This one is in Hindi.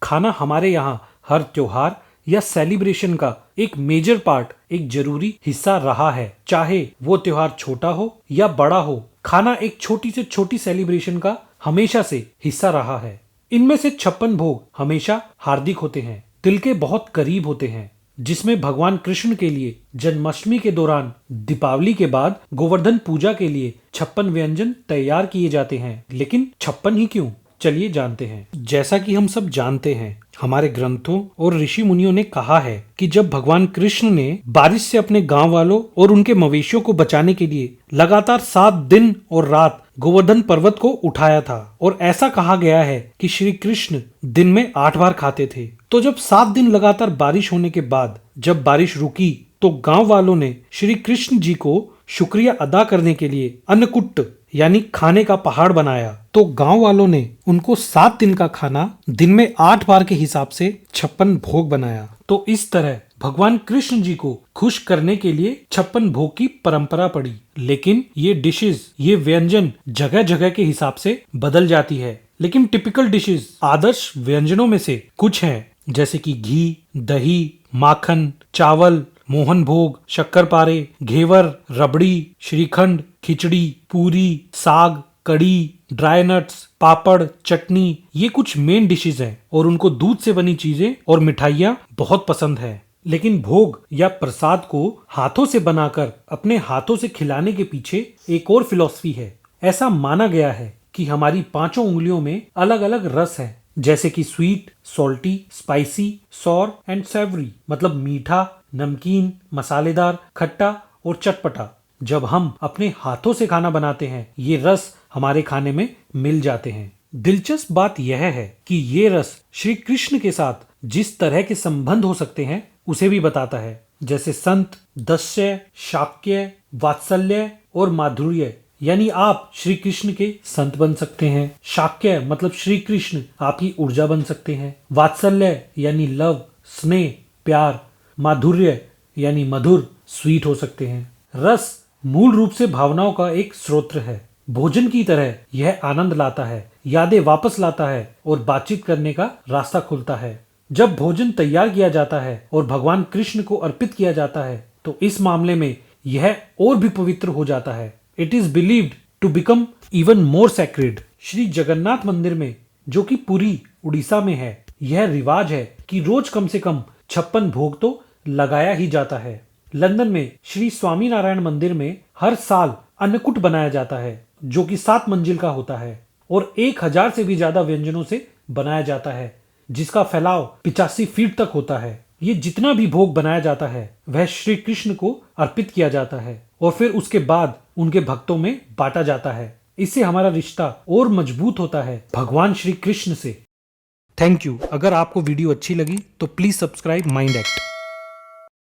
खाना हमारे यहाँ हर त्योहार या सेलिब्रेशन का एक मेजर पार्ट, एक जरूरी हिस्सा रहा है। चाहे वो त्योहार छोटा हो या बड़ा हो, खाना एक छोटी से छोटी सेलिब्रेशन का हमेशा से हिस्सा रहा है। इनमें से 56 भोग हमेशा हार्दिक होते हैं, दिल के बहुत करीब होते हैं, जिसमें भगवान कृष्ण के लिए जन्माष्टमी के दौरान दीपावली के बाद गोवर्धन पूजा के लिए 56 व्यंजन तैयार किए जाते हैं। लेकिन 56 ही क्यों, चलिए जानते हैं। जैसा कि हम सब जानते हैं, हमारे ग्रंथों और ऋषि मुनियों ने कहा है कि जब भगवान कृष्ण ने बारिश से अपने गांव वालों और उनके मवेशियों को बचाने के लिए लगातार 7 दिन और रात गोवर्धन पर्वत को उठाया था, और ऐसा कहा गया है कि श्री कृष्ण दिन में 8 बार खाते थे। तो जब 7 दिन लगातार बारिश होने के बाद जब बारिश रुकी, तो गांव वालों ने श्री कृष्ण जी को शुक्रिया अदा करने के लिए अन्नकूट यानी खाने का पहाड़ बनाया। तो गांव वालों ने उनको 7 दिन का खाना दिन में 8 बार के हिसाब से 56 भोग बनाया। तो इस तरह भगवान कृष्ण जी को खुश करने के लिए 56 भोग की परंपरा पड़ी। लेकिन ये डिशेस, ये व्यंजन जगह जगह के हिसाब से बदल जाती है। लेकिन टिपिकल डिशेस, आदर्श व्यंजनों में से कुछ हैं, जैसे कि घी, दही, माखन, चावल, मोहन भोग, शक्करपारे, घेवर, रबड़ी, श्रीखंड, खिचड़ी, पूरी, साग, कड़ी, ड्राई नट्स, पापड़, चटनी, ये कुछ मेन डिशेस हैं और उनको दूध से बनी चीजें और मिठाइयाँ बहुत पसंद है। लेकिन भोग या प्रसाद को हाथों से बनाकर अपने हाथों से खिलाने के पीछे एक और फिलॉसफी है। ऐसा माना गया है कि हमारी 5 उंगलियों में अलग अलग रस है, जैसे कि sweet, salty, spicy, sour and savoury, मतलब मीठा, नमकीन, मसालेदार, खट्टा और चटपटा। जब हम अपने हाथों से खाना बनाते हैं, ये रस हमारे खाने में मिल जाते हैं। दिलचस्प बात यह है कि ये रस श्री कृष्ण के साथ जिस तरह के संबंध हो सकते हैं उसे भी बताता है, जैसे संत, दस्य, शाक्य, वात्सल्य और माधुर्य। यानी आप श्री कृष्ण के संत बन सकते हैं। शाक्य मतलब श्री कृष्ण आपकी ऊर्जा बन सकते हैं। वात्सल्य यानी लव, स्नेह, प्यार। माधुर्य यानी मधुर, स्वीट हो सकते हैं। रस मूल रूप से भावनाओं का एक स्रोत है। भोजन की तरह यह आनंद लाता है, यादें वापस लाता है और बातचीत करने का रास्ता खोलता है। जब भोजन तैयार किया जाता है और भगवान कृष्ण को अर्पित किया जाता है, तो इस मामले में यह और भी पवित्र हो जाता है। It is believed to become even more sacred. Shri Jagannath मंदिर में, जो कि पुरी, उड़ीसा में है, यह रिवाज है कि रोज कम से कम 56 भोग तो लगाया ही जाता है। लंदन में श्री स्वामीनारायण मंदिर में हर साल अन्नकूट बनाया जाता है, जो कि 7 मंजिल का होता है और 1000 से भी ज्यादा व्यंजनों से बनाया जाता है, जिसका फैलाव 85 फीट तक होता है। ये जितना भी भोग बनाया जाता है वह श्री कृष्ण को अर्पित किया जाता है और फिर उसके बाद उनके भक्तों में बांटा जाता है। इससे हमारा रिश्ता और मजबूत होता है भगवान श्री कृष्ण से। Thank you. अगर आपको वीडियो अच्छी लगी तो प्लीज सब्सक्राइब माइंड एक्ट।